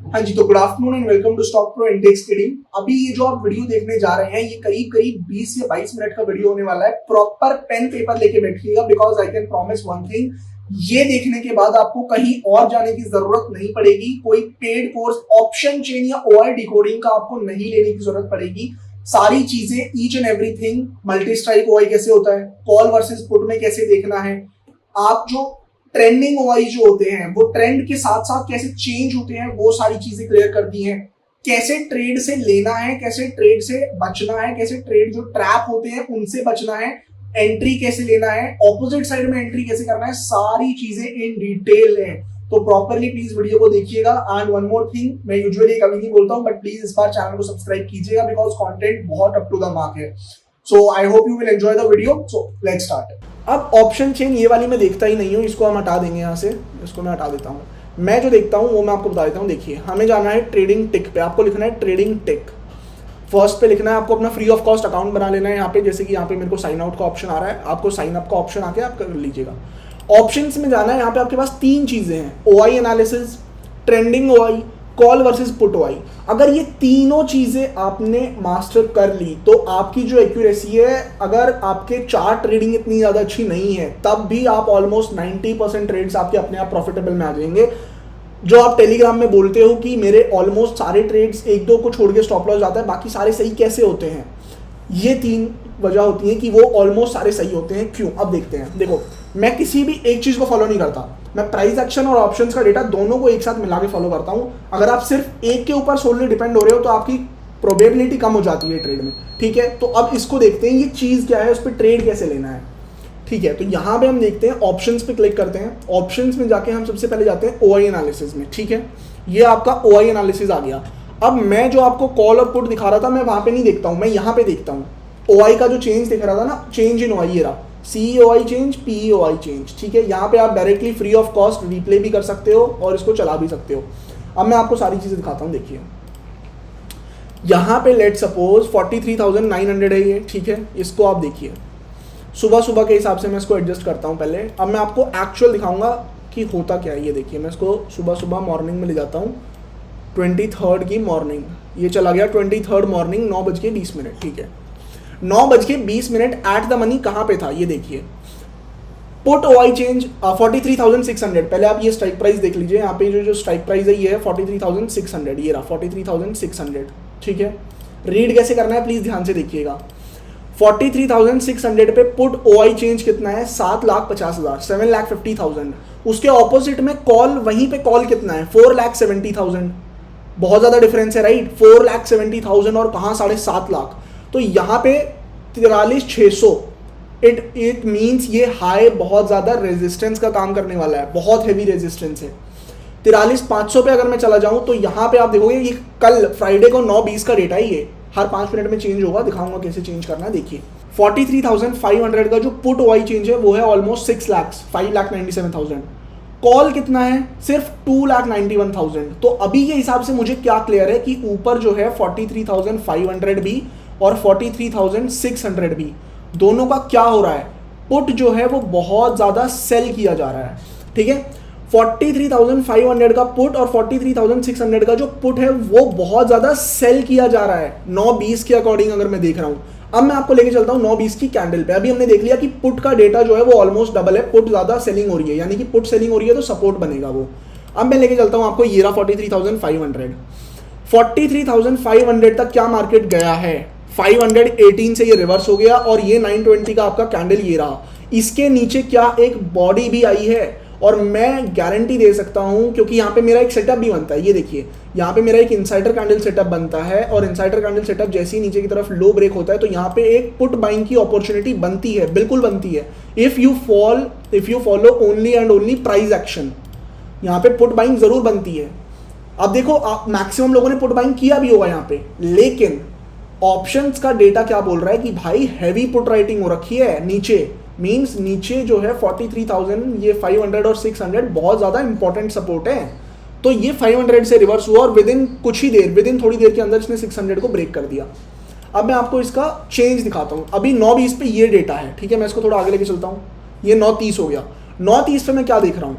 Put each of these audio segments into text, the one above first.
हाँ जी, तो good afternoon and welcome to stock pro index trading. अभी ये जो आप वीडियो देखने जा रहे हैं ये करीब करीब 20 या 22 मिनट का वीडियो होने वाला है। प्रॉपर पेन पेपर लेके बैठिएगा because I can promise one thing, ये देखने के बाद आपको कहीं और जाने की जरूरत नहीं पड़ेगी। कोई पेड कोर्स ऑप्शन चेन या ओआई डिकोडिंग का आपको नहीं लेने की जरूरत पड़ेगी। सारी चीजें each and everything, multi strike OI कैसे होता है, कॉल वर्सेस पुट में कैसे देखना है, आप जो ट्रेंडिंग ओआई जो होते हैं वो ट्रेंड के साथ साथ कैसे चेंज होते हैं, वो सारी चीजें क्लियर कर दी हैं। कैसे ट्रेड से लेना है, कैसे ट्रेड से बचना है, कैसे ट्रेड जो ट्रैप होते हैं उनसे बचना है, एंट्री कैसे लेना है, ऑपोजिट साइड में एंट्री कैसे करना है, सारी चीजें इन डिटेल है। तो प्रॉपरली प्लीज वीडियो को देखिएगा। एंड वन मोर थिंग, मैं यूजुअली कभी नहीं बोलता हूँ बट प्लीज इस बार चैनल को सब्सक्राइब कीजिएगा बिकॉज कंटेंट बहुत अप टू द मार्क है। So I hope you will enjoy the video. So let's start. अब ऑप्शन चेन ये वाली मैं देखता ही नहीं हूँ, इसको हम हटा देंगे यहाँ से, इसको मैं हटा देता हूँ। मैं जो देखता हूँ वो मैं आपको बता देता हूँ। देखिए, हमें जाना है ट्रेडिंग टिक पे, आपको लिखना है ट्रेडिंग टिक। फर्स्ट पे लिखना है आपको अपना फ्री ऑफ कॉस्ट अकाउंट बना लेना है। यहाँ पे जैसे कि यहाँ पे मेरे को साइन आउट का ऑप्शन आ रहा है, आपको साइन अप का ऑप्शन आके आप कर लीजिएगा। ऑप्शंस में जाना है, यहाँ पे आपके पास तीन चीजें हैं, OI analysis, trending OI, call versus put OI. अगर ये तीनों चीजें आपने मास्टर कर ली तो आपकी जो एक्यूरेसी है, अगर आपके चार्ट ट्रेडिंग इतनी ज्यादा अच्छी नहीं है तब भी आप ऑलमोस्ट 90% ट्रेड्स आपके अपने आप प्रॉफिटेबल में आ जाएंगे। जो आप टेलीग्राम में बोलते हो कि मेरे ऑलमोस्ट सारे ट्रेड्स एक दो को छोड़ के स्टॉप लॉस जाता है, बाकी सारे सही कैसे होते हैं, ये तीन वजह होती है कि वो ऑलमोस्ट सारे सही होते हैं। क्यों, अब देखते हैं। देखो, मैं किसी भी एक चीज को फॉलो नहीं करता, मैं प्राइस एक्शन और ऑप्शंस का डेटा दोनों को एक साथ मिला के फॉलो करता हूं। अगर आप सिर्फ एक के ऊपर सोलली डिपेंड हो रहे हो तो आपकी प्रोबेबिलिटी कम हो जाती है ट्रेड में। ठीक है, तो अब इसको देखते हैं ये चीज क्या है, उस पर ट्रेड कैसे लेना है। ठीक है, तो यहां पे हम देखते हैं, ऑप्शंस पे क्लिक करते हैं। ऑप्शंस में जाके हम सबसे पहले जाते हैं ओआई एनालिसिस में। ठीक है, ये आपका ओआई एनालिसिस आ गया। अब मैं जो आपको कॉल और पुट दिखा रहा था मैं वहां पे नहीं देखता हूं, मैं यहाँ पे देखता हूँ। ओआई का जो चेंज दिख रहा था ना, चेंज इन ओआई, ये रहा सीओआई चेंज, पीओआई चेंज। ठीक है, यहाँ पे आप directly free of cost replay भी कर सकते हो और इसको चला भी सकते हो। अब मैं आपको सारी चीजें दिखाता हूँ। देखिए, यहाँ पे लेट सपोज 43,900 है ये। ठीक है, इसको आप देखिए, सुबह सुबह के हिसाब से मैं इसको एडजस्ट करता हूँ पहले। अब मैं आपको एक्चुअल दिखाऊंगा कि होता क्या है। ये देखिए, मैं इसको सुबह सुबह मॉर्निंग में ले जाता हूँ, 23 की मॉर्निंग। ये चला गया 23 मॉर्निंग 9:20। ठीक है, 9:20 एट द मनी कहाँ पे था, ये देखिए, पुट ओआई चेंज 43,600। पहले आप ये स्ट्राइक प्राइस देख लीजिए, यहाँ पे जो स्ट्राइक प्राइस है ये है 43,600, ये रहा 43,600। ठीक है, रीड कैसे करना है प्लीज ध्यान से देखिएगा। 43,600 पे पुट ओआई चेंज कितना है, 7,50,000, 7,50,000। उसके ऑपोजिट में कॉल, वहीं पे कॉल कितना है, 4,70,000। बहुत ज्यादा डिफरेंस है, राइट। 4,70,000 और कहाँ 7.5 लाख। तो यहाँ पे 43,600, इट मीन्स ये हाई बहुत ज्यादा रेजिस्टेंस का काम करने वाला है, बहुत हेवी रेजिस्टेंस है। 43,500 पे अगर मैं चला जाऊं तो यहाँ पे आप देखोगे ये कल फ्राइडे को 9:20 का डेटा है, ये हर 5 मिनट में चेंज होगा, दिखाऊंगा कैसे चेंज करना है। देखिए, 43,500 का जो पुट ओआई चेंज है वो है ऑलमोस्ट 6 लाख, 5,97,000। कॉल कितना है, सिर्फ 2,91,000। तो अभी के हिसाब से मुझे क्या क्लियर है कि ऊपर जो है 43,500 भी और 43,600 भी, दोनों का क्या हो रहा है, पुट जो है वो बहुत ज्यादा सेल किया जा रहा है। ठीक है, 43,500 का पुट और 43,600 का जो पुट है वो बहुत ज्यादा सेल किया जा रहा है 9:20 के अकॉर्डिंग अगर मैं देख रहा हूं। अब मैं आपको लेके चलता हूं 9:20 की कैंडल पे। अभी हमने देख लिया कि पुट का डेटा जो है वो ऑलमोस्ट डबल है, पुट ज्यादा सेलिंग हो रही है, यानी कि पुट सेलिंग हो रही है तो सपोर्ट बनेगा वो। अब मैं लेके चलता हूं आपको, ये रहा 43,500। 43,500 तक क्या मार्केट गया है, 518 से ये रिवर्स हो गया और ये 920 का आपका कैंडल ये रहा। इसके नीचे क्या एक बॉडी भी आई है और मैं गारंटी दे सकता हूं, क्योंकि यहाँ पे मेरा एक सेटअप भी बनता है। ये देखिए, यहाँ पे मेरा एक इनसाइडर कैंडल सेटअप बनता है और इनसाइडर कैंडल सेटअप जैसे ही नीचे की तरफ लो ब्रेक होता है तो यहाँ पे एक पुट बाइंग की अपॉर्चुनिटी बनती है, बिल्कुल बनती है। If you follow only and only price action, यहाँ पे पुट बाइंग जरूर बनती है। अब देखो, मैक्सिमम लोगों ने पुट बाइंग किया भी होगा यहाँ पे, लेकिन ऑप्शंस का डेटा क्या बोल रहा है कि भाई हैवी पुट राइटिंग हो रखी है नीचे। मींस नीचे जो है 43,000, ये 500 और 600 बहुत ज्यादा इंपॉर्टेंट सपोर्ट है। तो ये 500 से रिवर्स हुआ और विदिन थोड़ी देर के अंदर इसने 600 को ब्रेक कर दिया। अब मैं आपको इसका चेंज दिखाता हूं। अभी 9:20 पे ये डेटा है। ठीक है, मैं इसको थोड़ा आगे लेके चलता हूं। ये 9:30 हो गया। 9:30 पे मैं क्या देख रहा हूं,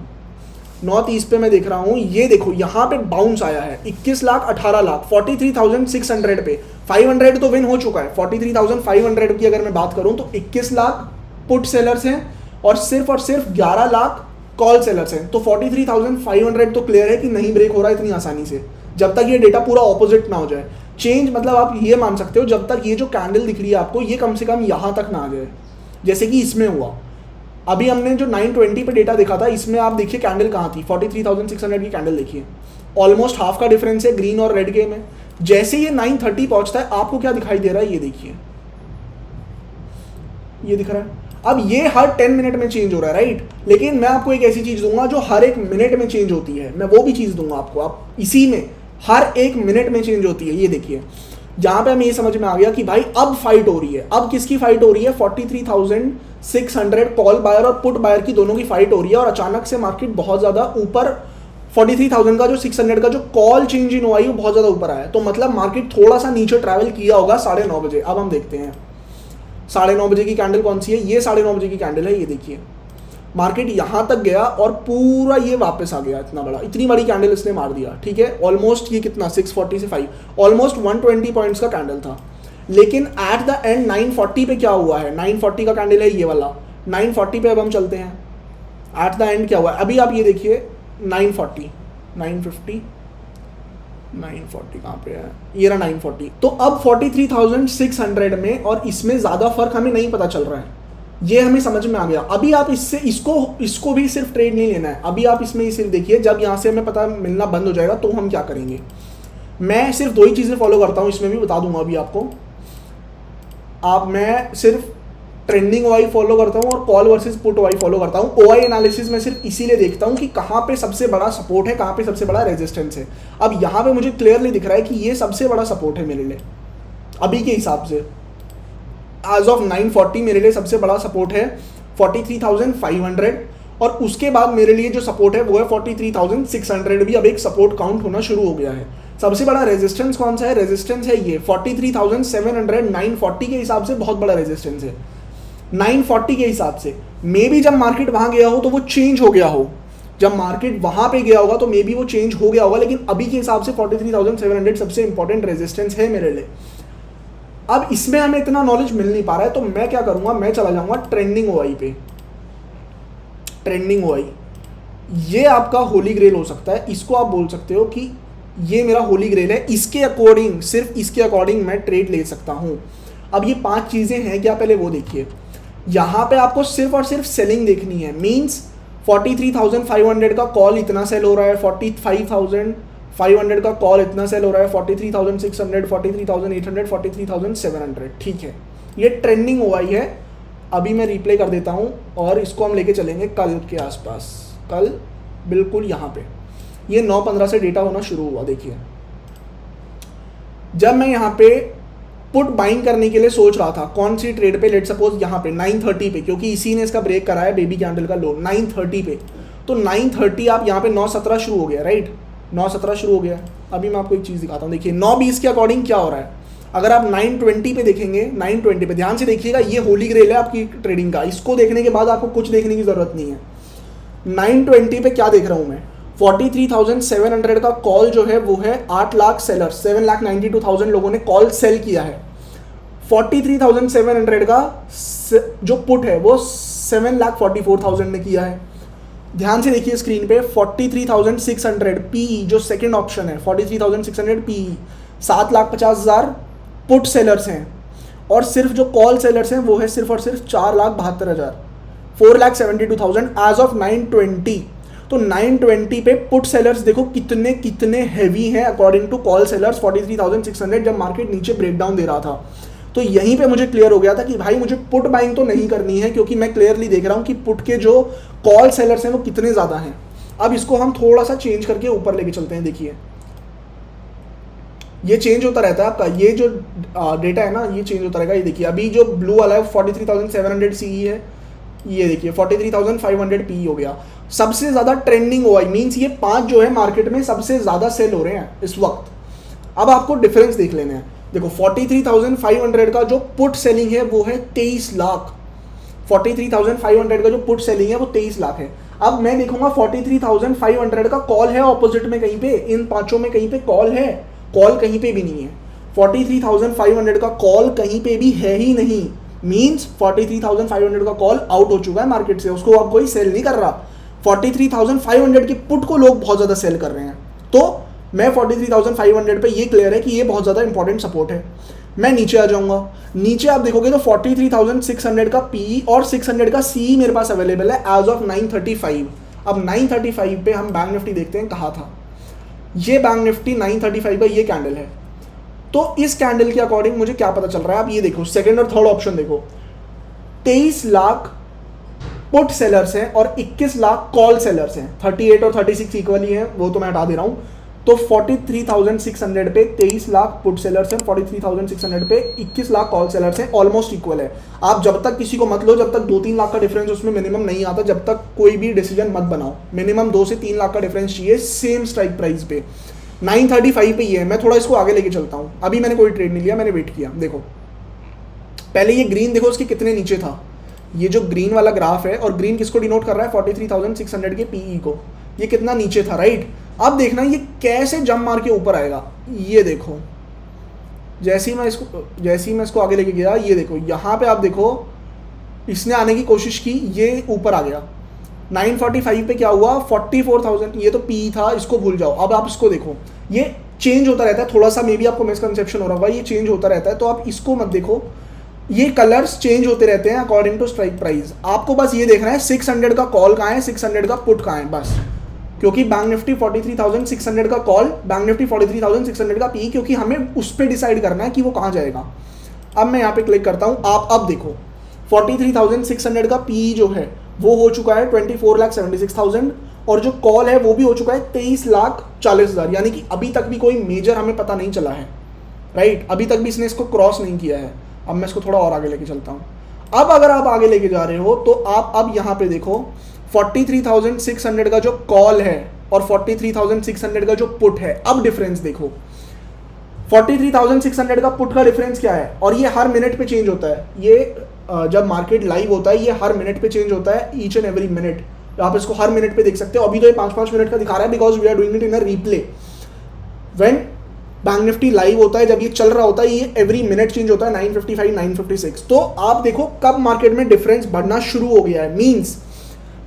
9:30 पे मैं देख रहा हूँ, ये देखो यहाँ पे बाउंस आया है 21 लाख 18 लाख 43,600 पे, 500 तो विन हो चुका है। 43,500 की अगर मैं बात करूँ तो 21 लाख पुट सेलर्स हैं और सिर्फ 11 लाख कॉल सेलर्स हैं। तो 43,500 तो क्लियर है कि नहीं ब्रेक हो रहा है इतनी आसानी से, जब तक ये डेटा पूरा ऑपोजिट ना हो जाए। चेंज मतलब आप ये मान सकते हो जब तक ये जो कैंडल दिख रही है आपको, ये कम से कम यहाँ तक ना आ जाए, जैसे कि इसमें हुआ। अभी हमने जो 920 पे डेटा देखा था, इसमें आप देखिए कैंडल कहाँ थी, 43,600 की कैंडल देखिए, ऑलमोस्ट हाफ का डिफरेंस है ग्रीन और रेड के में। जैसे ये 930 पहुंचता है आपको क्या दिखाई दे रहा है, ये देखिए, ये दिख रहा है। अब ये हर 10 मिनट में चेंज हो रहा है, राइट। लेकिन मैं आपको एक ऐसी चीज दूंगा जो हर एक मिनट में चेंज होती है, मैं वो भी चीज दूंगा आपको। आप इसी में हर एक मिनट में चेंज होती है, ये देखिए, जहां पे हमें ये समझ में आ गया कि भाई अब फाइट हो रही है। अब किसकी फाइट हो रही है, 43,600 कॉल बायर और पुट बायर की दोनों की फाइट हो रही है। और अचानक से मार्केट बहुत ज्यादा ऊपर, 43,000 का जो 600 का जो कॉल चेंज इन हुआ है वो बहुत ज्यादा ऊपर आया है। तो मतलब मार्केट थोड़ा सा नीचे ट्रैवल किया होगा 9:30 बजे। अब हम देखते हैं 9:30 बजे की कैंडल कौन सी है, ये 9:30 बजे की कैंडल है। ये देखिए मार्केट यहां तक गया और पूरा ये वापस आ गया, इतना बड़ा, इतनी बड़ी कैंडल इसने मार दिया, ठीक है। ऑलमोस्ट ये कितना 640 से 5, ऑलमोस्ट 120 पॉइंट्स का कैंडल था। लेकिन एट द एंड 940 पे क्या हुआ है, 940 का कैंडल है ये वाला, 940 पे अब हम चलते हैं। एट द एंड क्या हुआ है, अभी आप ये देखिए 940, 950, 940 कहाँ पे है, ये रहा 940। तो अब 43,600 में और इसमें ज़्यादा फर्क हमें नहीं पता चल रहा है, ये हमें समझ में आ गया। अभी आप इससे इसको भी सिर्फ ट्रेड नहीं लेना है, अभी आप इसमें सिर्फ देखिए, जब यहाँ से हमें पता मिलना बंद हो जाएगा तो हम क्या करेंगे। मैं सिर्फ 2 ही चीज़ें फॉलो करता हूँ, इसमें भी बता दूंगा अभी आपको। मैं सिर्फ ट्रेंडिंग ओआई फॉलो करता हूँ और call versus put OI follow करता हूँ। ओआई एनालिसिस में सिर्फ इसीलिए देखता हूँ कि कहाँ पे सबसे बड़ा सपोर्ट है, कहाँ पे सबसे बड़ा रेजिस्टेंस है। अब यहाँ पे मुझे क्लियरली दिख रहा है कि ये सबसे बड़ा सपोर्ट है मेरे लिए अभी के हिसाब से। एज ऑफ 940 मेरे लिए सबसे बड़ा सपोर्ट है 43,500 और उसके बाद मेरे लिए जो सपोर्ट है वो है 43,600, भी अब एक सपोर्ट काउंट होना शुरू हो गया है। सबसे बड़ा रेजिस्टेंस कौन सा है, रेजिस्टेंस है ये 43,700, 940 के हिसाब से बहुत बड़ा रेजिस्टेंस है। 940 के हिसाब से मे बी जब मार्केट वहां गया हो तो वो चेंज हो गया हो, जब मार्केट वहां पे गया होगा तो मे बी वो चेंज हो गया होगा, लेकिन अभी के हिसाब से 43,700 सबसे इंपॉर्टेंट रेजिस्टेंस है मेरे लिए। अब इसमें हमें इतना नॉलेज मिल नहीं पा रहा है, तो मैं क्या करूंगा, मैं चला जाऊंगा ट्रेंडिंग ओआई पे। ट्रेंडिंग ओआई ये आपका होली ग्रेल हो सकता है, इसको आप बोल सकते हो कि ये मेरा होली ग्रेल है, इसके अकॉर्डिंग, सिर्फ इसके अकॉर्डिंग मैं ट्रेड ले सकता हूं। अब ये 5 चीजें हैं क्या, पहले वो देखिए। यहां पे आपको सिर्फ और सिर्फ सेलिंग देखनी है, मींस 43,500 का कॉल इतना सेल हो रहा है, 45,500 का कॉल इतना सेल हो रहा है, 43,600, 43,800, 43,700, ठीक है। ये ट्रेंडिंग ओआई है। अभी मैं रिप्ले कर देता हूं और इसको हम लेके चलेंगे कल के आसपास। कल बिल्कुल यहाँ पे ये 9:15 से डेटा होना शुरू हुआ। देखिए जब मैं यहाँ पे पुट बाइंग करने के लिए सोच रहा था, कौन सी ट्रेड पे, लेट सपोज यहाँ पे 930 पे, क्योंकि इसी ने इसका ब्रेक कराया बेबी कैंडल का लो 930 पे, तो 930 आप यहाँ पे 9:17 शुरू हो गया, राइट, 9:17 शुरू हो गया। अभी मैं आपको एक चीज़ दिखाता हूँ, देखिए 9:20 के अकॉर्डिंग क्या हो रहा है। अगर आप 920 पे देखेंगे, 920 पे ध्यान से देखिएगा, ये होली ग्रेल है आपकी ट्रेडिंग का, इसको देखने के बाद आपको कुछ देखने की जरूरत नहीं है। 920 पे क्या देख रहा हूँ मैं, 43,700 का कॉल जो है वो है 8 लाख सेलर, 7,92,000 लोगों ने कॉल सेल किया है। 43,700 का जो पुट है वो 7,44,000 ने किया है। ध्यान से देखिए स्क्रीन पे 43,600 पी, जो सेकंड ऑप्शन है 43,600 पी, 7,50,000 पुट सेलर्स हैं और सिर्फ जो कॉल सेलर्स हैं वो है सिर्फ और सिर्फ 4,72,000, 4,72,000 एज ऑफ 920। तो 920 पे पुट सेलर्स देखो कितने कितने हैवी हैं अकॉर्डिंग टू कॉल सेलर्स 43,600 जब मार्केट नीचे ब्रेकडाउन दे रहा था। तो यहीं पे मुझे क्लियर हो गया था कि भाई मुझे पुट बाइंग तो नहीं करनी है, क्योंकि मैं क्लियरली देख रहा हूं कि पुट के जो कॉल सेलर्स हैं वो कितने ज़्यादा हैं। अब इसको हम थोड़ा सा चेंज करके ऊपर लेके चलते हैं। देखिए ये चेंज होता रहता है आपका, ये जो डेटा है ना ये चेंज होता रहेगा। ये देखिए अभी जो ब्लू वाला है 43,700 CE है, ये देखिए 43,500 PE हो गया। सबसे ज़्यादा ट्रेंडिंग ओआई मीन्स ये 5 जो है मार्केट में सबसे ज़्यादा सेल हो रहे हैं इस वक्त। अब आपको डिफरेंस देख लेना है। देखो 43,500 का जो पुट सेलिंग है वो है 23 लाख, 43,500 का जो पुट सेलिंग है वो 23 लाख है। अब मैं देखूंगा 43,500 का कॉल है ऑपोजिट में कहीं पे, इन पांचों में कहीं पे कॉल है? कॉल कहीं पे भी नहीं है। 43,500 का कॉल कहीं पे भी है ही नहीं, मींस 43,500 का कॉल आउट हो चुका है मार्केट से, उसको अब कोई सेल नहीं कर रहा। 43,500 के पुट को लोग बहुत ज्यादा सेल कर रहे हैं। तो मैं 43,500 पे ये क्लियर है कि ये बहुत ज्यादा इंपॉर्टेंट सपोर्ट है। मैं नीचे आ जाऊंगा, नीचे आप देखोगे तो 43,600 का पी और 600 का सी मेरे पास अवेलेबल है एज ऑफ 9:35। अब 9:35 पे हम बैंक निफ्टी देखते हैं कहाँ था। ये बैंक निफ्टी 9:35 का ये कैंडल है। तो इस कैंडल के अकॉर्डिंग मुझे क्या पता चल रहा है, आप ये देखो सेकंड और थर्ड ऑप्शन देखो, 23 लाख पुट सेलर्स हैं और 21 लाख कॉल सेलर्स हैं। 38 और 36 इक्वली हैं, वो तो मैं हटा दे रहा हूं। तो 43,600 पे 23 लाख पुट सेलर्स हैं, 43,600 पे 21 लाख कॉल सेलर्स हैं, ऑलमोस्ट इक्वल है। आप जब तक किसी को मत लो, जब तक 2-3 लाख का डिफरेंस उसमें मिनिमम नहीं आता, जब तक कोई भी डिसीजन मत बनाओ। मिनिमम 2 से 3 लाख का डिफरेंस चाहिए सेम स्ट्राइक प्राइस पे। 9:35 पे ये है। मैं थोड़ा इसको आगे लेके चलता हूँ। अभी मैंने कोई ट्रेड नहीं लिया, मैंने वेट किया। देखो पहले ये ग्रीन देखो उसके कितने नीचे था, ये जो ग्रीन वाला ग्राफ है, और ग्रीन किसको डिनोट कर रहा है, 43,600 के पीई को। ये कितना नीचे था, राइट। अब देखना ये कैसे जंप मार के ऊपर आएगा। ये देखो जैसे ही मैं इसको आगे लेके गया, ये देखो यहाँ पे आप देखो इसने आने की कोशिश की, ये ऊपर आ गया। 9:45 पे क्या हुआ, 44,000। ये तो पी था, इसको भूल जाओ। अब आप इसको देखो, ये चेंज होता रहता है थोड़ा सा, मे बी आपको मिसकंसेप्शन हो रहा होगा, ये चेंज होता रहता है। तो आप इसको मत देखो, ये कलर्स चेंज होते रहते हैं अकॉर्डिंग टू स्ट्राइक प्राइस। आपको बस ये देखना है 600 का कॉल कहाँ है, 600 का पुट कहाँ है, बस। क्योंकि बैंक निफ्टी 43,600 का कॉल, बैंक निफ्टी 43,600 का पी, क्योंकि हमें उस पर डिसाइड करना है कि वो कहाँ जाएगा। अब मैं यहाँ पे क्लिक करता हूँ, आप अब देखो 43,600 का पी जो है वो हो चुका है 24,76,000, और जो कॉल है वो भी हो चुका है 23,40,000। यानी कि अभी तक भी कोई मेजर हमें पता नहीं चला है, राइट। अभी तक भी इसने इसको क्रॉस नहीं किया है। अब मैं इसको थोड़ा और आगे लेके चलता हूँ। अब अगर आप आगे लेके जा रहे हो तो आप अब यहाँ पे देखो 43,600 का जो कॉल है और 43,600 का जो पुट है। अब डिफरेंस देखो, 43,600 का पुट का डिफरेंस क्या है, और ये हर मिनट पे चेंज होता है। ये जब मार्केट लाइव होता है ये हर मिनट पे चेंज होता है, ईच एंड एवरी मिनट। आप इसको हर मिनट पे देख सकते हो। अभी तो ये 5-5 मिनट का दिखा रहा है, because we are doing it in a replay. When bank Nifty live होता है, जब ये चल रहा होता है, ये एवरी मिनट चेंज होता है, 9:55, 9:56। तो आप देखो कब मार्केट में डिफरेंस बढ़ना शुरू हो गया है। मींस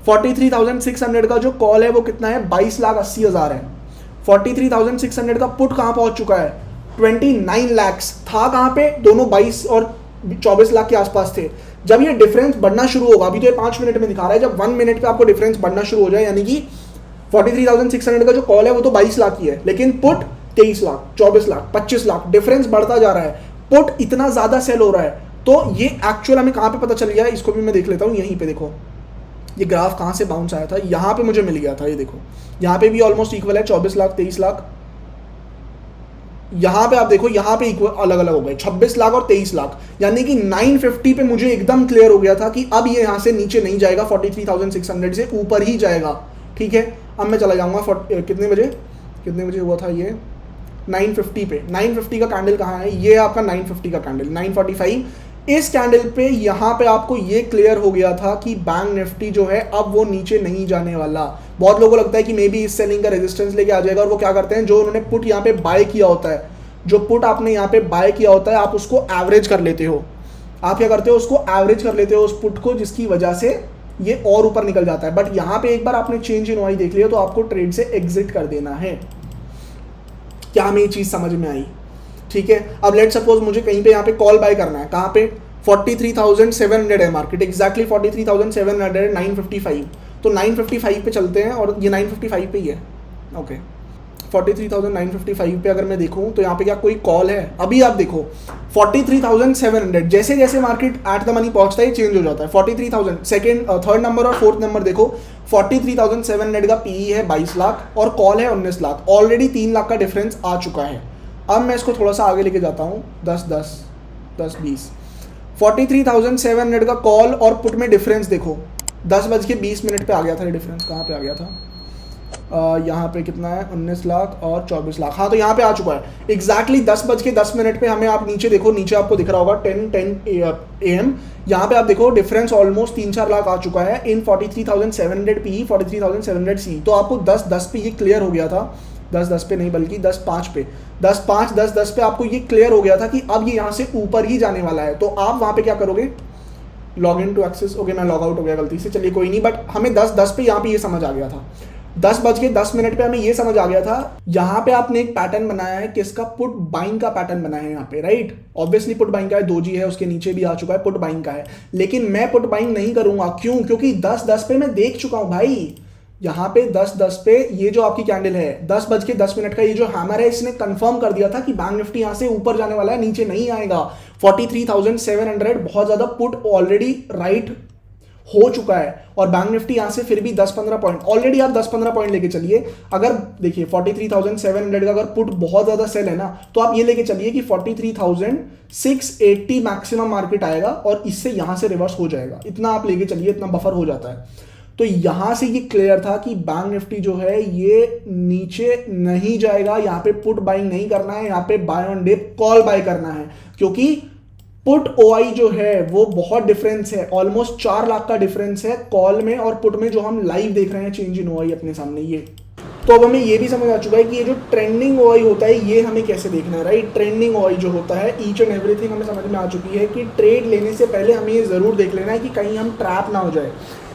43,600 का जो कॉल है वो कितना है, 22,80,000 है। 43,600 का पुट कहां पहुंच चुका है, 29 लाख। था कहां पे, दोनों 22 और 24 लाख के आसपास थे। जब ये डिफरेंस बढ़ना शुरू होगा, अभी तो ये 5 मिनट में दिखा रहा है, जब 1 मिनट पे आपको डिफरेंस बढ़ना शुरू हो जाए, यानी कि 43,600 का जो कॉल है वो तो 22 लाख की है, लेकिन पुट 23 लाख, 24 लाख, 25 लाख, डिफरेंस बढ़ता जा रहा है। पुट इतना ज्यादा सेल हो रहा है, तो ये एक्चुअल हमें कहां पे पता चल गया है, इसको भी मैं देख लेता हूं। यहीं पे देखो ये ग्राफ कहां से बाउंस आया था, यहां पे मुझे मिल गया था। ये देखो यहां पे भी ऑलमोस्ट इक्वल है, 24 लाख, 23 लाख। यहां पे आप देखो, यहां पे इक्वल अलग अलग हो गए, 26 लाख और 23 लाख। यानी कि 950 पे मुझे एकदम क्लियर हो गया था कि अब ये यहां से नीचे नहीं जाएगा, 43,600 से ऊपर ही जाएगा। ठीक है, अब मैं चला जाऊंगा कितने बजे हुआ था ये, 950 पे। 950 का कैंडल कहाँ है, ये आपका 950 का कैंडल, 945। इस कैंडल पे यहाँ पे आपको ये क्लियर हो गया था कि बैंक निफ्टी जो है अब वो नीचे नहीं जाने वाला। बहुत लोगों को लगता है कि मे बी इस सेलिंग का रेजिस्टेंस लेके आ जाएगा, और वो क्या करते हैं, जो उन्होंने पुट यहाँ पे बाय किया होता है, जो पुट आपने यहाँ पे बाय किया होता है, आप उसको एवरेज कर लेते हो। आप क्या करते हो, उसको एवरेज कर लेते हो उस पुट को, जिसकी वजह से ये और ऊपर निकल जाता है। बट यहाँ पे एक बार आपने चेंज इन वाई देख लिया तो आपको ट्रेड से एग्जिट कर देना है। क्या हमें ये चीज समझ में आई? ठीक है, अब लेट सपोज मुझे कहीं पे यहाँ पे कॉल बाय करना है, कहाँ पे, 43,700 है मार्केट, एग्जैक्टली 43,700, 955। तो 955 पे चलते हैं, और ये 955 पे ही है। ओके, 43,955 पे अगर मैं देखूं तो यहाँ पे क्या कोई कॉल है? अभी आप देखो 43,700, जैसे जैसे मार्केट एट द मनी पहुंचता है चेंज हो जाता है। 43,000 सेकेंड, थर्ड नंबर और फोर्थ नंबर देखो, 43,700 का पीई है 22 लाख और कॉल है 19 लाख। ऑलरेडी 3 लाख का डिफरेंस आ चुका है। अब मैं इसको थोड़ा सा आगे लेके जाता हूँ, 10-20। 43,700 का कॉल और पुट में डिफरेंस देखो, 10:20 पे आ गया था ये डिफरेंस। कहाँ पे आ गया था, यहाँ पे कितना है 19 लाख और 24 लाख, हाँ तो यहाँ पे आ चुका है एग्जैक्टली 10:10 पे हमें। आप नीचे देखो, नीचे आपको दिख रहा होगा 10:10 AM, यहाँ पे आप देखो डिफरेंस ऑलमोस्ट 3-4 लाख आ चुका है इन 43,700 PE 43,700 C। तो आपको 10:10 पे ये क्लियर हो गया था, 10:10 पे नहीं बल्कि 10:05 पे, 10:10 पे आपको ये क्लियर हो गया था कि अब ये यहाँ से ऊपर ही जाने वाला है। तो आप वहाँ पे क्या करोगे, log in to access, okay मैं लॉग आउट हो गया गलती से, चलिए कोई नहीं, बट हमें 10:10 पे यहाँ पे ये समझ आ गया था, 10:10 पे हमें ये समझ आ गया था। यहाँ पे आपने एक पैटर्न बनाया है किसका, पुट बाइंग का पैटर्न बनाया है यहाँ पे, राइट। ऑब्वियसली पुट बाइंग का है, दोजी है, उसके नीचे भी आ चुका है, पुट बाइंग का है, लेकिन मैं पुट बाइंग नहीं करूंगा, क्यों, क्योंकि 10:10 पे मैं देख चुका हूं भाई। यहाँ पे 10:10 पे ये जो आपकी कैंडल है 10:10 का ये जो हैमर है, इसने कंफर्म कर दिया था कि बैंक निफ्टी यहाँ से ऊपर जाने वाला है, नीचे नहीं आएगा। 43,700 बहुत ज्यादा पुट ऑलरेडी राइट हो चुका है, और बैंक निफ्टी यहां से फिर भी 10-15 पॉइंट, ऑलरेडी आप 10-15 पॉइंट लेके चलिए। अगर देखिए 43,700 का अगर पुट बहुत ज्यादा सेल है ना, तो आप ये लेके चलिए कि 43,680 मैक्सिमम मार्केट आएगा और इससे यहां से रिवर्स हो जाएगा, इतना आप लेके चलिए, इतना बफर हो जाता है। तो यहां से ये क्लियर था कि बैंक निफ्टी जो है ये नीचे नहीं जाएगा, यहां पे पुट बाइंग नहीं करना है, यहां पे buy on dip call buy करना है, क्योंकि पुट ओआई जो है वो बहुत डिफरेंस है, ऑलमोस्ट 4 लाख का डिफरेंस है कॉल में और पुट में, जो हम लाइव देख रहे हैं चेंज इन ओआई अपने सामने ये। तो अब हमें ये भी समझ आ चुका है कि ये जो ट्रेंडिंग ओआई होता है ये हमें कैसे देखना है, राइट। ट्रेंडिंग ओआई जो होता है, ईच एंड एवरीथिंग हमें समझ में आ चुकी है कि ट्रेड लेने से पहले हमें ये जरूर देख लेना है कि कहीं हम ट्रैप ना हो जाए।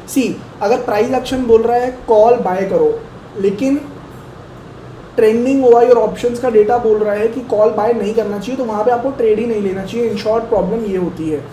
सी, अगर प्राइस एक्शन बोल रहा है कॉल बाय करो, लेकिन ट्रेंडिंग ओआई और ऑप्शंस का डेटा बोल रहा है कि कॉल बाय नहीं करना चाहिए, तो वहाँ पे आपको ट्रेड ही नहीं लेना चाहिए। इन शॉर्ट प्रॉब्लम ये होती है।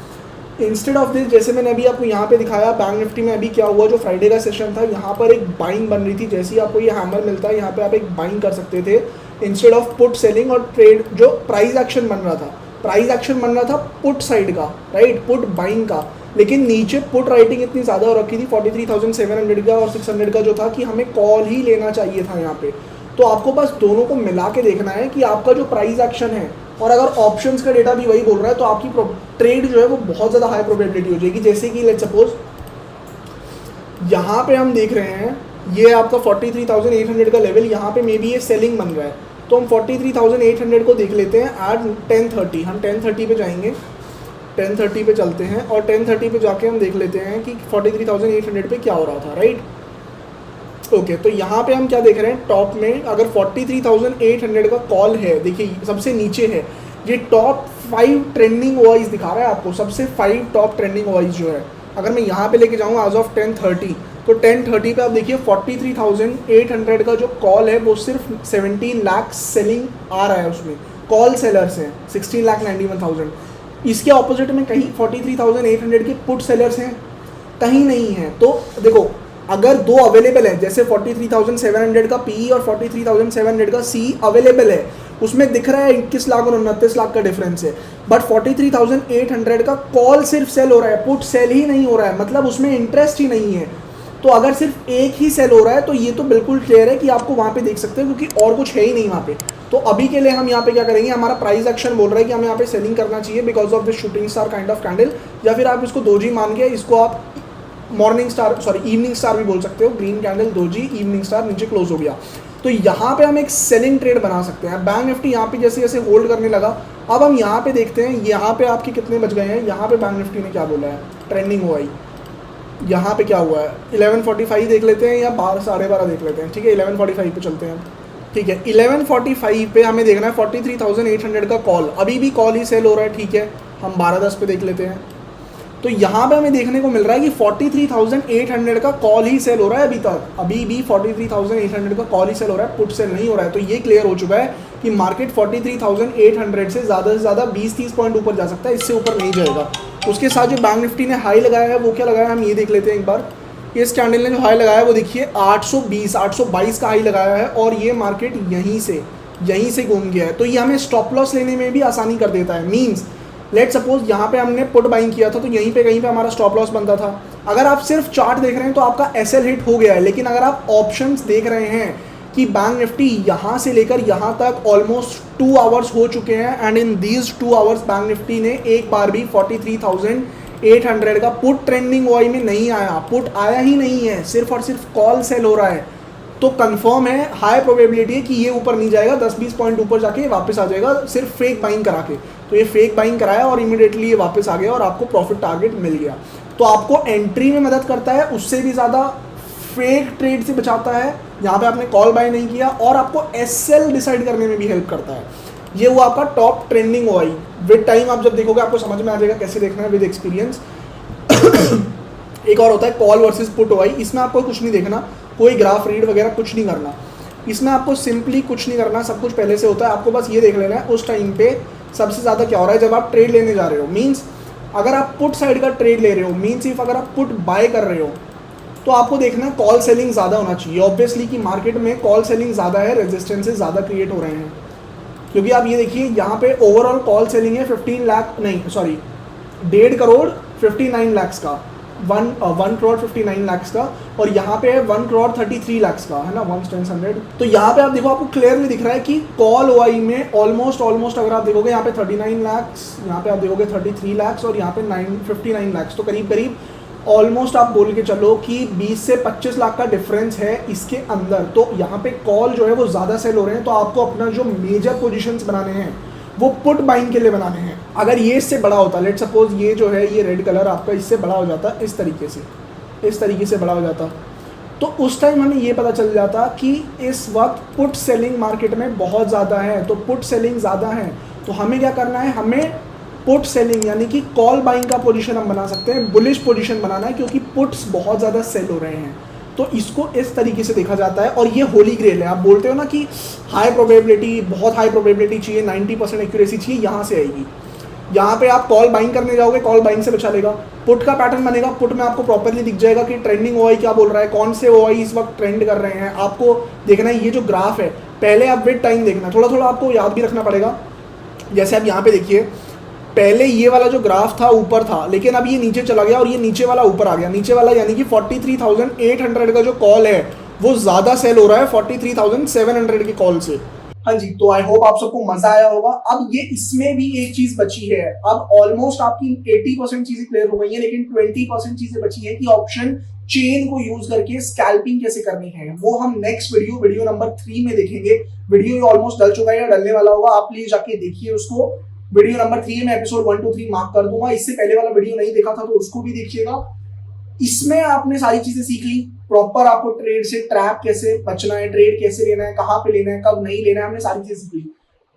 इंस्टेड ऑफ दिस, जैसे मैंने अभी आपको यहाँ पे दिखाया, बैंक निफ्टी में अभी क्या हुआ, जो फ्राइडे का सेशन था यहाँ पर एक बाइंग बन रही थी, जैसे ही आपको ये हैमर मिलता है यहाँ पे आप एक बाइंग कर सकते थे इंस्टेड ऑफ पुट सेलिंग। और ट्रेड जो प्राइस एक्शन बन रहा था, प्राइस एक्शन बन रहा था पुट साइड का, राइट, पुट बाइंग का, लेकिन नीचे पुट राइटिंग इतनी ज़्यादा हो रखी थी 43,700 का और 600 का जो था कि हमें कॉल ही लेना चाहिए था यहाँ पे। तो आपको बस दोनों को मिला के देखना है कि आपका जो प्राइस एक्शन है, और अगर ऑप्शंस का डेटा भी वही बोल रहा है, तो आपकी ट्रेड जो है वो बहुत ज़्यादा हाई प्रोबेबिलिटी हो जाएगी। जैसे कि लेट्स सपोज यहाँ पे हम देख रहे हैं, ये आपका 43,800 का लेवल, यहाँ पे मे बी ये सेलिंग बन रहा है, तो हम 43,800 को देख लेते हैं एट 10:30। हम 10:30 पे जाएंगे, 10:30 पे चलते हैं और 10:30 पे जाके हम देख लेते हैं कि 43,800 पे क्या हो रहा था, राइट। ओके, तो यहाँ पे हम क्या देख रहे हैं, टॉप में अगर 43,800 का कॉल है, देखिए सबसे नीचे है, ये टॉप 5 ट्रेंडिंग ओआईज दिखा रहा है आपको, सबसे 5 टॉप ट्रेंडिंग ओआईज जो है। अगर मैं यहाँ पे लेके जाऊँगा एज ऑफ 10:30, तो 10:30 पे आप देखिए 43,800 का जो कॉल है वो सिर्फ 17 लाख सेलिंग आ रहा है, उसमें कॉल सेलर्स हैं 16,91,000। इसके ऑपोजिट में कहीं 43,800 के पुट सेलर्स हैं, कहीं नहीं है। तो देखो, अगर दो अवेलेबल है, जैसे 43,700 का पी और 43,700 का सी अवेलेबल है, उसमें दिख रहा है 21 लाख और 29 लाख का डिफरेंस है, बट 43,800 का कॉल सिर्फ सेल हो रहा है, पुट सेल ही नहीं हो रहा है, मतलब उसमें इंटरेस्ट ही नहीं है। तो अगर सिर्फ एक ही सेल हो रहा है, तो ये तो बिल्कुल क्लियर है कि आपको वहाँ पे देख सकते हो, क्योंकि और कुछ है ही नहीं वहाँ पे। तो अभी के लिए हम यहाँ पे क्या करेंगे, हमारा प्राइस एक्शन बोल रहा है कि हमें यहाँ पे सेलिंग करना चाहिए because of this shooting star kind of candle, या फिर आप इसको दोजी मान के इसको आप morning star, sorry evening star भी बोल सकते हो। Green candle doji, evening star, नीचे क्लोज हो गया, तो यहाँ पे हम एक सेलिंग ट्रेड बना सकते हैं। बैंक निफ्टी यहाँ पे जैसे जैसे होल्ड करने लगा, अब हम यहाँ पे देखते हैं, यहाँ पे आपके कितने बच गए हैं। यहाँ पे बैंक निफ्टी ने क्या बोला है, ट्रेंडिंग हुआ, यहाँ पे क्या हुआ है, 11:45 देख लेते हैं या 12:30 देख लेते हैं, ठीक है 11:45 पे चलते हैं, ठीक है 11:45 पे हमें देखना है 43,800 का कॉल, अभी भी कॉल ही सेल हो रहा है, ठीक है हम 12:10 पे देख लेते हैं। तो यहाँ पे हमें देखने को मिल रहा है कि 43,800 का कॉल ही सेल हो रहा है अभी तक, अभी भी 43,800 का कॉल ही सेल हो रहा है, पुट सेल नहीं हो रहा है। तो ये क्लियर हो चुका है कि मार्केट 43,800 से ज़्यादा 20-30 पॉइंट ऊपर जा सकता है, इससे ऊपर नहीं जाएगा। उसके साथ जो बैंक निफ्टी ने हाई लगाया है वो क्या लगाया है, हम ये देख लेते हैं एक बार। इस कैंडल ने जो हाई लगाया है वो देखिए 822 का हाई लगाया है, और ये मार्केट यहीं से घूम गया है। तो ये हमें स्टॉप लॉस लेने में भी आसानी कर देता है। मीन्स लेट सपोज यहाँ पे हमने पुट बाइंग किया था, तो यहीं पे कहीं पे हमारा स्टॉप लॉस बनता था। अगर आप सिर्फ चार्ट देख रहे हैं तो आपका एसएल हिट हो गया है, लेकिन अगर आप ऑप्शंस देख रहे हैं कि बैंक निफ्टी यहाँ से लेकर यहाँ तक ऑलमोस्ट 2 आवर्स हो चुके हैं, and in these 2 hours bank Nifty ने एक बार भी 43,800 का पुट ट्रेंडिंग ओआई में नहीं आया, पुट आया ही नहीं है, सिर्फ और सिर्फ कॉल सेल हो रहा है। तो कंफर्म है, हाई प्रोबेबिलिटी है कि ये ऊपर नहीं जाएगा, 10-20 पॉइंट ऊपर जाके वापस आ जाएगा सिर्फ फेक बाइंग करा के। तो ये फेक बाइंग कराया और इमीडिएटली ये वापस आ गया और आपको प्रॉफिट टारगेट मिल गया। तो आपको एंट्री में मदद करता है, उससे भी ज़्यादा फेक ट्रेड से बचाता है जहाँ पे आपने कॉल बाय नहीं किया, और आपको एसएल डिसाइड करने में भी हेल्प करता है। ये हुआ आपका top trending OI. With time आप जब देखोगे आपको समझ में आ जाएगा कैसे देखना है विद एक्सपीरियंस। एक और होता है कॉल वर्सेस पुट ओआई। इसमें आपको कुछ नहीं देखना, कोई ग्राफ रीड वगैरह कुछ नहीं करना। इसमें आपको सिंपली कुछ नहीं करना, सब कुछ पहले से होता है। आपको बस ये देख लेना है उस टाइम पे सबसे ज़्यादा क्या हो रहा है जब आप ट्रेड लेने जा रहे हो। मीन्स अगर आप पुट साइड का ट्रेड ले रहे हो, मीन्स इफ अगर आप पुट बाय कर रहे हो तो आपको देखना है कॉल सेलिंग ज़्यादा होना चाहिए। ऑब्वियसली कि मार्केट में कॉल सेलिंग ज़्यादा है, रेजिस्टेंसेस ज़्यादा क्रिएट हो रहे हैं। क्योंकि आप ये देखिए यहाँ पे ओवरऑल कॉल सेलिंग है 1.5 करोड़ 59 लाख का, 1 करोड़ 59 लाख का, और यहाँ पे है 1 करोड़ 33 लाख का, है ना, 1/100। तो यहाँ पे आप देखो आपको क्लियरली दिख रहा है कि कॉल ओआई में ऑलमोस्ट अगर आप देखोगे यहाँ पे 39 लाख, यहाँ पे आप देखोगे 33 लाख और यहाँ पे 59 लाख, तो करीब करीब ऑलमोस्ट आप बोल के चलो कि 20 से 25 लाख का डिफरेंस है इसके अंदर। तो यहाँ पे कॉल जो है वो ज़्यादा सेल हो रहे हैं। तो आपको अपना जो मेजर पोजीशंस बनाने हैं वो पुट बाइंग के लिए बनाने हैं। अगर ये इससे बड़ा होता, लेट सपोज ये जो है ये रेड कलर आपका इससे बड़ा हो जाता, इस तरीके से बड़ा हो जाता, तो उस टाइम हमें ये पता चल जाता कि इस वक्त पुट सेलिंग मार्केट में बहुत ज़्यादा है। तो पुट सेलिंग ज़्यादा है तो हमें क्या करना है, हमें पुट सेलिंग यानी कि कॉल बाइंग का पोजीशन हम बना सकते हैं, बुलिश पोजीशन बनाना है, क्योंकि पुट्स बहुत ज़्यादा सेल हो रहे हैं। तो इसको इस तरीके से देखा जाता है और ये होली ग्रेल है। आप बोलते हो ना कि हाई प्रोबेबिलिटी, बहुत हाई प्रोबेबिलिटी चाहिए, 90% एक्यूरेसी चाहिए, यहाँ से आएगी। यहाँ पे आप कॉल बाइंग करने जाओगे, कॉल बाइंग से बचा लेगा। पुट का पैटर्न बनेगा, पुट में आपको प्रॉपरली दिख जाएगा कि ट्रेंडिंग ओआई क्या बोल रहा है, कौन से ओआई इस वक्त ट्रेंड कर रहे हैं। आपको देखना है ये जो ग्राफ है, पहले आप विद टाइम देखना, थोड़ा थोड़ा आपको याद भी रखना पड़ेगा। जैसे आप यहाँ पे देखिए, पहले ये वाला जो ग्राफ था ऊपर था, लेकिन अब ये नीचे चला गया और ये नीचे वाला ऊपर आ गया। नीचे वाला यानी कि 43,800 का जो कॉल है वो ज़्यादा सेल हो रहा है 43,700 के कॉल से। हाँ जी, तो आई होप आप सबको मजा आया होगा। अब ये इसमें भी एक चीज बची है। अब ऑलमोस्ट आपकी 80% चीजें क्लियर हो गई है, लेकिन 20% चीजें बची है कि ऑप्शन चेन को यूज करके स्कैल्पिंग कैसे करनी है, वो हम नेक्स्ट वीडियो नंबर 3 में देखेंगे। वीडियो ऑलमोस्ट डल चुका है या डलने वाला होगा, आप प्लीज जाके देखिए उसको। वीडियो नंबर 3 में एपिसोड 1 2 3 मार्क कर दूंगा। इससे पहले वाला वीडियो नहीं देखा था तो उसको भी देखिएगा। इसमें आपने सारी चीजें सीख ली, प्रॉपर आपको ट्रेड से ट्रैप कैसे बचना है, ट्रेड कैसे लेना है, कहां पे लेना है, कब नहीं लेना है, हमने सारी चीजें सीख ली।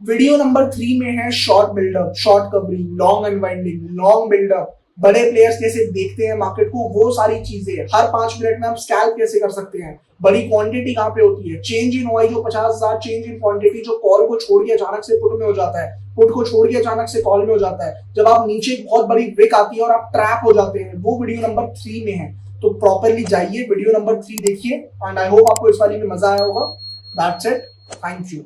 वीडियो नंबर 3 में है short buildup, short covering, long unwinding, long buildup, बड़े प्लेयर्स कैसे देखते हैं मार्केट को, वो सारी चीजें। हर 5 मिनट में आप स्कैल्प कैसे कर सकते हैं, बड़ी क्वांटिटी कहां पे होती है, चेंज इन ओआई जो 50,000 चेंज इन क्वांटिटी जो कॉल को छोड़ के अचानक से पुट में हो जाता है, पुट को छोड़ के अचानक से कॉल में हो जाता है, जब आप नीचे एक बहुत बड़ी विक आती है और आप ट्रैप हो जाते हैं, वो वीडियो नंबर 3 में है। तो प्रॉपरली जाइए, वीडियो नंबर 3 देखिए, एंड आई होप आपको इस वाली में मजा आया होगा। That's it, thank you.